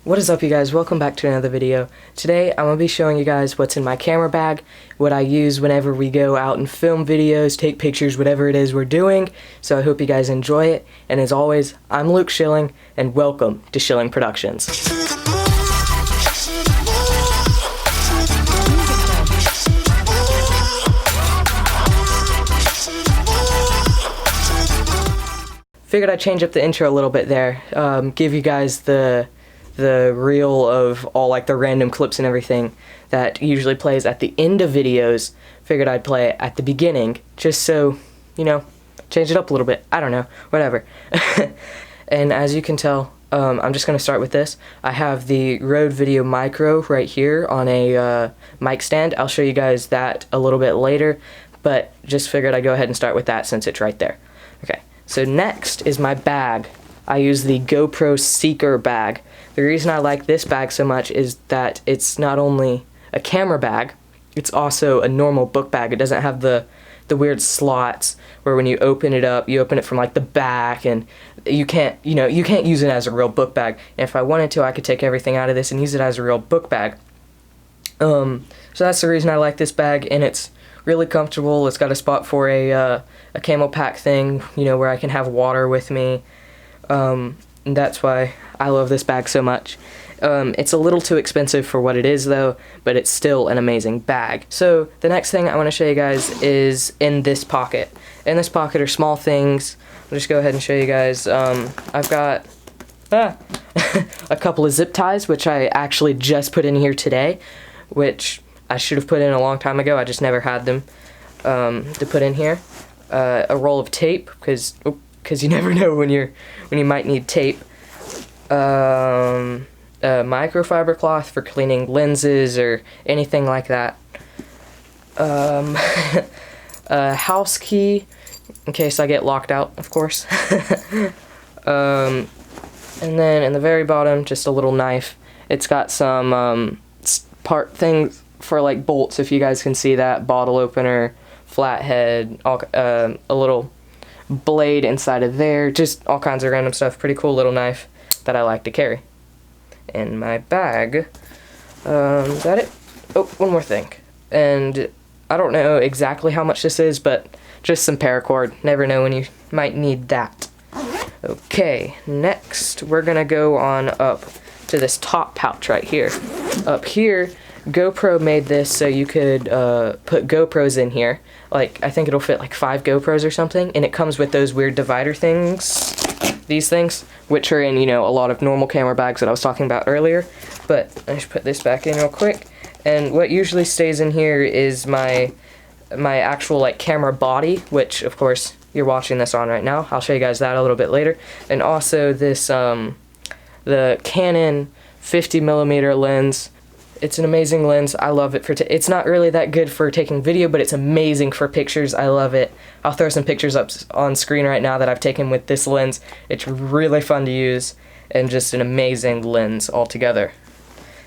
What is up, you guys? Welcome back to another video. Today I'm going to be showing you guys what's in my camera bag, what I use whenever we go out and film videos, take pictures, whatever it is we're doing. So I hope you guys enjoy it, and as always, I'm Luke Schilling, and welcome to Schilling Productions. Figured I'd change up the intro a little bit there, give you guys the reel of all like the random clips and everything that usually plays at the end of videos. Figured I'd play it at the beginning, just so, you know, change it up a little bit. I don't know, whatever. And as you can tell, I'm just going to start with this. I have the Rode Video Micro right here on a mic stand. I'll show you guys that a little bit later, but just figured I'd go ahead and start with that since it's right there. Okay, so next is my bag. I use the GoPro Seeker bag. The reason I like this bag so much is that it's not only a camera bag, it's also a normal book bag. It doesn't have the weird slots where when you open it up, you open it from like the back, and you can't use it as a real book bag. And if I wanted to, I could take everything out of this and use it as a real book bag. So that's the reason I like this bag, and it's really comfortable. It's got a spot for a camel pack thing, you know, where I can have water with me. And that's why I love this bag so much. It's a little too expensive for what it is though, but it's still an amazing bag. So the next thing I want to show you guys is in this pocket. In this pocket are small things. I'll just go ahead and show you guys. I've got a couple of zip ties, which I actually just put in here today, which I should have put in a long time ago. I just never had them to put in here. A roll of tape, because you never know when you might need tape. A microfiber cloth for cleaning lenses or anything like that. A house key in case I get locked out, of course. And then in the very bottom, just a little knife. It's got some part things for like bolts, if you guys can see that. Bottle opener, flathead, a little blade inside of there, just all kinds of random stuff. Pretty cool little knife that I like to carry in my bag. Is that it? Oh, one more thing, and I don't know exactly how much this is, but just some paracord. Never know when you might need that. Okay, next we're gonna go on up to this top pouch right here. Up here, GoPro made this so you could put GoPros in here. Like, I think it'll fit like 5 GoPros or something, and it comes with those weird divider things, these things, which are in, you know, a lot of normal camera bags that I was talking about earlier. But I just put this back in real quick, and what usually stays in here is my actual like camera body, which of course you're watching this on right now. I'll show you guys that a little bit later. And also this the Canon 50mm lens. It's an amazing lens. I love it it's not really that good for taking video, but it's amazing for pictures. I love it. I'll throw some pictures up on screen right now that I've taken with this lens. It's really fun to use, and just an amazing lens altogether.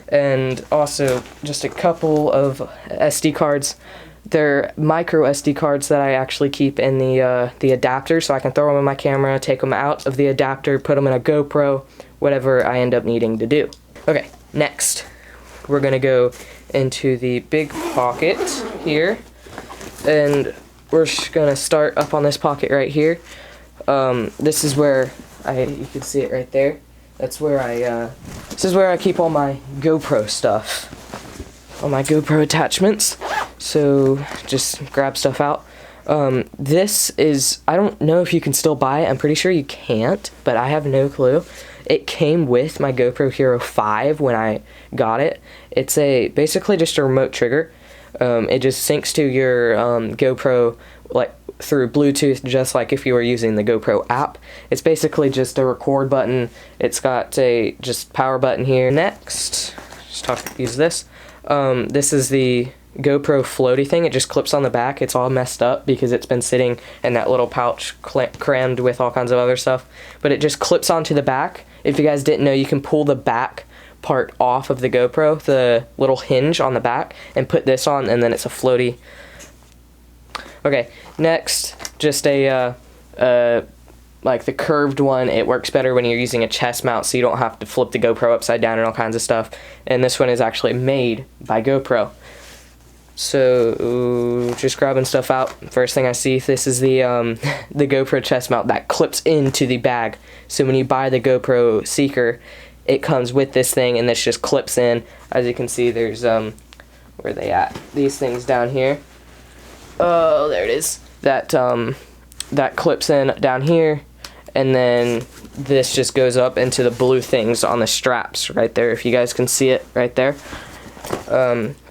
And also just a couple of SD cards. They're micro SD cards that I actually keep in the adapter, so I can throw them in my camera, take them out of the adapter, put them in a GoPro, whatever I end up needing to do. Okay, next we're gonna go into the big pocket here, and we're just gonna start up on this pocket right here. This is where you can see it right there. That's where this is where I keep all my GoPro stuff, all my GoPro attachments. So just grab stuff out. This is, I don't know if you can still buy it. I'm pretty sure you can't, but I have no clue. It came with my GoPro Hero 5 when I got it. It's basically just a remote trigger. It just syncs to your GoPro like through Bluetooth, just like if you were using the GoPro app. It's basically just a record button. It's got a just power button here. Next, use this. This is the GoPro floaty thing. It just clips on the back. It's all messed up because it's been sitting in that little pouch crammed with all kinds of other stuff, but it just clips onto the back. If you guys didn't know, you can pull the back part off of the GoPro, the little hinge on the back, and put this on, and then it's a floaty. Okay, next, just a like the curved one, it works better when you're using a chest mount, so you don't have to flip the GoPro upside down and all kinds of stuff. And this one is actually made by GoPro. So just grabbing stuff out. First thing I see, this is the the GoPro chest mount that clips into the bag. So when you buy the GoPro Seeker, it comes with this thing, and this just clips in. As you can see, there's where are they at? These things down here. Oh, there it is. That that clips in down here, and then this just goes up into the blue things on the straps right there. If you guys can see it right there.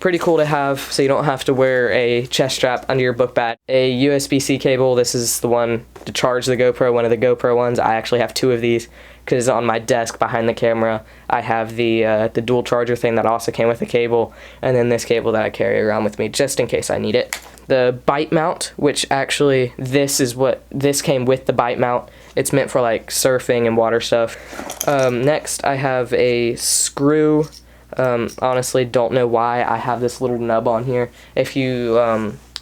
Pretty cool to have, so you don't have to wear a chest strap under your book bag. A USB-C cable, this is the one to charge the GoPro, one of the GoPro ones. I actually have two of these, because on my desk behind the camera, I have the dual charger thing that also came with the cable, and then this cable that I carry around with me, just in case I need it. The bite mount, which actually, this came with the bite mount. It's meant for like surfing and water stuff. Next, I have a screw. Honestly, don't know why I have this little nub on here. If you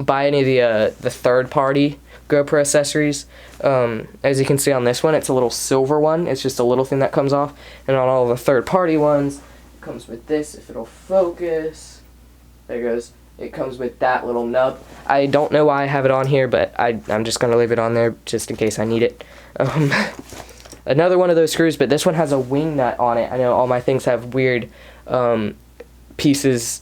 buy any of the third-party GoPro accessories, as you can see on this one, it's a little silver one. It's just a little thing that comes off. And on all the third-party ones, it comes with this. If it'll focus, there it goes. It comes with that little nub. I don't know why I have it on here, but I'm just going to leave it on there just in case I need it. Another one of those screws, but this one has a wing nut on it. I know all my things have weird pieces,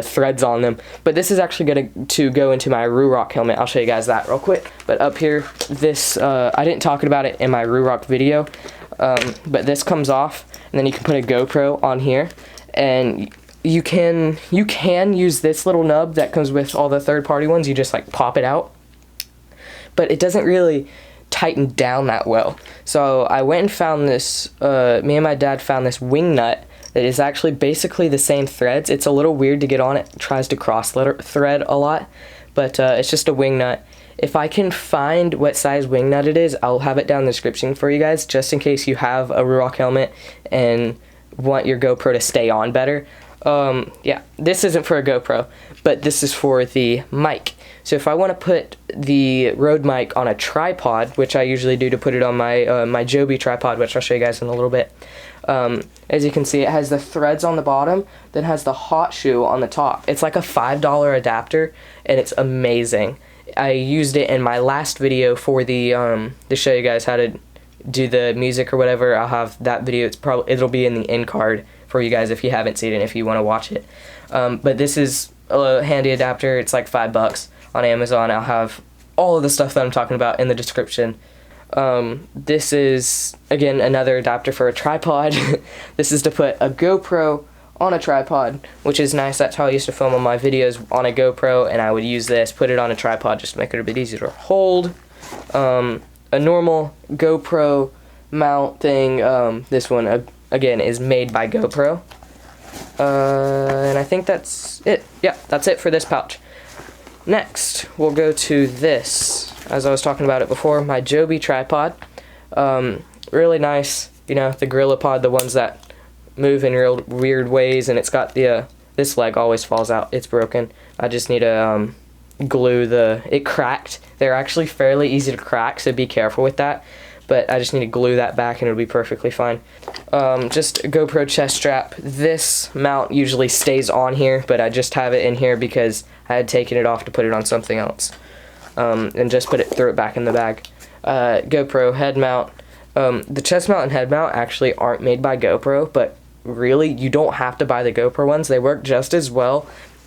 threads on them, but this is actually going to go into my Ruroc helmet. I'll show you guys that real quick. But up here, this I didn't talk about it in my Ruroc video, but this comes off, and then you can put a GoPro on here, and you can use this little nub that comes with all the third-party ones. You just like pop it out, but it doesn't really tighten down that well. So I went and found this, me and my dad found this wing nut that is actually basically the same threads. It's a little weird to get on. It tries to cross thread a lot, but it's just a wing nut. If I can find what size wing nut it is, I'll have it down in the description for you guys, just in case you have a Ruroc helmet and want your GoPro to stay on better. Yeah, this isn't for a GoPro, but this is for the mic. So if I want to put the Rode mic on a tripod, which I usually do to put it on my my Joby tripod, which I'll show you guys in a little bit. As you can see, it has the threads on the bottom, then has the hot shoe on the top. It's like a $5 adapter, and it's amazing. I used it in my last video for the to show you guys how to do the music or whatever. I'll have that video. It'll be in the end card for you guys if you haven't seen it, if you want to watch it. But this is a handy adapter. It's like $5 on Amazon. I'll have all of the stuff that I'm talking about in the description. This is, again, another adapter for a tripod. This is to put a GoPro on a tripod, which is nice. That's how I used to film all my videos, on a GoPro, and I would use this, put it on a tripod just to make it a bit easier to hold. A normal GoPro mount thing, this one, again, is made by GoPro. And I think that's it. Yeah, that's it for this pouch. Next, we'll go to this. As I was talking about it before, my Joby tripod. Really nice, you know, the GorillaPod, the ones that move in real weird ways, and it's got the, this leg always falls out. It's broken. I just need to glue it cracked. They're actually fairly easy to crack, so be careful with that. But I just need to glue that back and it'll be perfectly fine. Just a GoPro chest strap. This mount usually stays on here, but I just have it in here because I had taken it off to put it on something else. And just threw it back in the bag. GoPro head mount. The chest mount and head mount actually aren't made by GoPro, but really, you don't have to buy the GoPro ones. They work just as well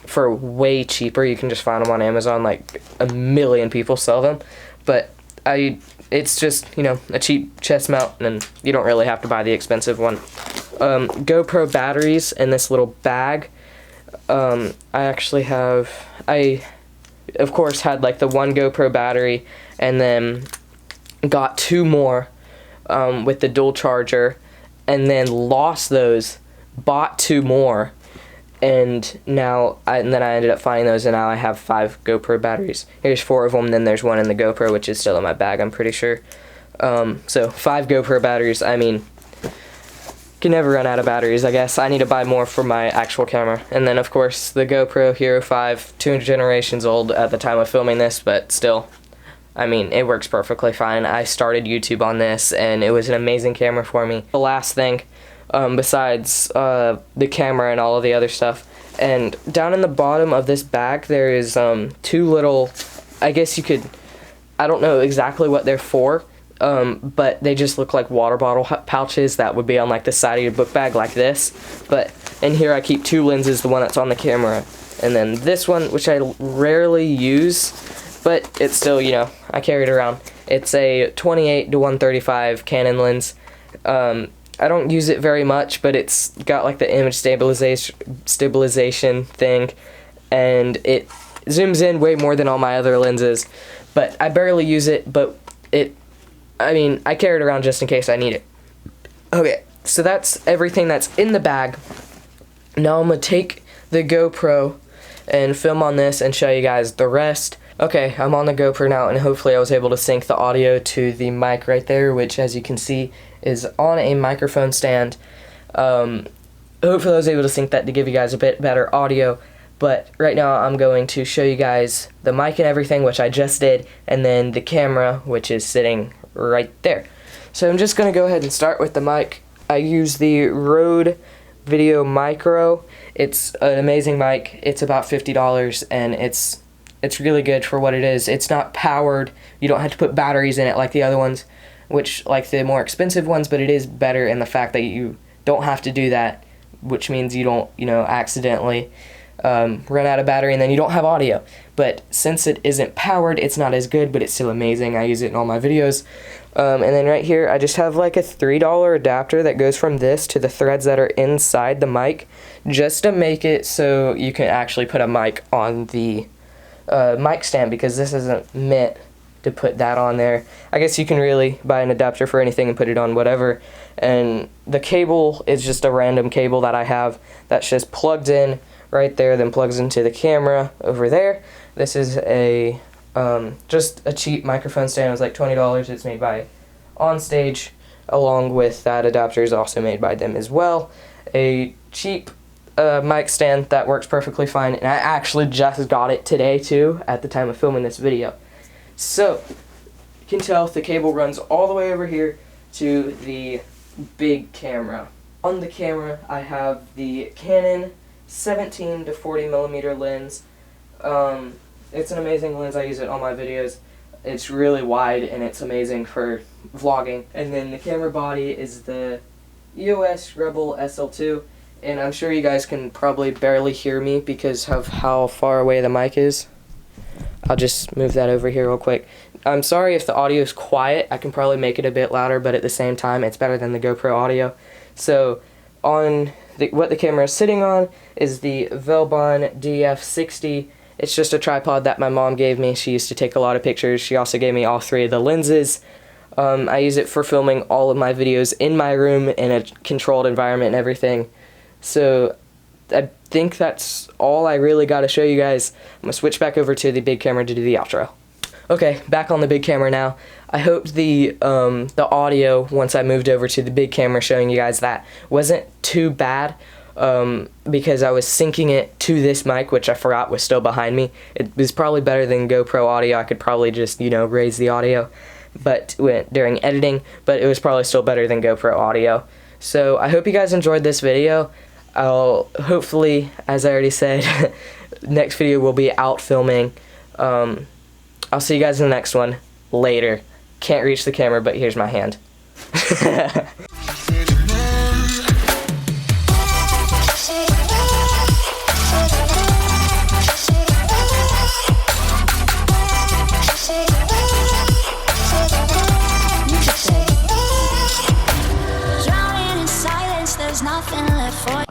for way cheaper. You can just find them on Amazon, like a million people sell them. But it's just, you know, a cheap chest mount, and you don't really have to buy the expensive one. GoPro batteries in this little bag. I of course had like the one GoPro battery, and then got two more with the dual charger, and then lost those, bought two more, and then I ended up finding those, and now I have 5 GoPro batteries. Here's 4 of them, then there's one in the GoPro, which is still in my bag, I'm pretty sure. So 5 GoPro batteries. I mean, can never run out of batteries, I guess. I need to buy more for my actual camera. And then, of course, the GoPro Hero 5, 2 generations old at the time of filming this, but still, I mean, it works perfectly fine. I started YouTube on this, and it was an amazing camera for me. The last thing, besides the camera and all of the other stuff, and down in the bottom of this bag, there is 2 little, I guess you could, I don't know exactly what they're for, but they just look like water bottle pouches that would be on like the side of your book bag like this. But in here I keep 2 lenses, the one that's on the camera, and then this one, which I rarely use, but it's still, you know, I carry it around. It's a 28 to 135 Canon lens. I don't use it very much, but it's got like the image stabilization thing, and it zooms in way more than all my other lenses, but I barely use it, but I mean, I carry it around just in case I need it. Okay, so that's everything that's in the bag. Now I'm gonna take the GoPro and film on this and show you guys the rest. Okay, I'm on the GoPro now, and hopefully I was able to sync the audio to the mic right there, which, as you can see, is on a microphone stand. Hopefully I was able to sync that to give you guys a bit better audio, but right now I'm going to show you guys the mic and everything, which I just did, and then the camera, which is sitting right there. So I'm just going to go ahead and start with the mic. I use the Rode Video Micro. It's an amazing mic. It's about $50, and it's really good for what it is. It's not powered. You don't have to put batteries in it like the other ones, which like the more expensive ones, but it is better in the fact that you don't have to do that, which means you don't, you know, accidentally run out of battery and then you don't have audio. But since it isn't powered, it's not as good, but it's still amazing. I use it in all my videos. And then right here, I just have like a $3 adapter that goes from this to the threads that are inside the mic, just to make it so you can actually put a mic on the mic stand, because this isn't meant to put that on there. I guess you can really buy an adapter for anything and put it on whatever. And the cable is just a random cable that I have that's just plugged in right there, then plugs into the camera over there. This is a just a cheap microphone stand. It was like $20. It's made by Onstage, along with that adapter is also made by them as well. A cheap mic stand that works perfectly fine, and I actually just got it today too at the time of filming this video. So you can tell the cable runs all the way over here to the big camera. On the camera I have the Canon 17 to 40 millimeter lens. It's an amazing lens. I use it in all my videos. It's really wide and it's amazing for vlogging. And then the camera body is the EOS Rebel SL2, and I'm sure you guys can probably barely hear me because of how far away the mic is. I'll just move that over here real quick. I'm sorry if the audio is quiet. I can probably make it a bit louder, but at the same time it's better than the GoPro audio. So on what the camera is sitting on is the Velbon DF60. It's just a tripod that my mom gave me. She used to take a lot of pictures. She also gave me all 3 of the lenses. I use it for filming all of my videos in my room in a controlled environment and everything. So I think that's all I really got to show you guys. I'm going to switch back over to the big camera to do the outro. Okay, back on the big camera now. I hope the audio, once I moved over to the big camera showing you guys that, wasn't too bad, because I was syncing it to this mic, which I forgot was still behind me. It was probably better than GoPro audio. I could probably just, you know, raise the audio during editing, but it was probably still better than GoPro audio. So I hope you guys enjoyed this video. I'll hopefully, as I already said, next video will be out filming. I'll see you guys in the next one later. Can't reach the camera, but here's my hand. Drowning in silence, there's nothing left for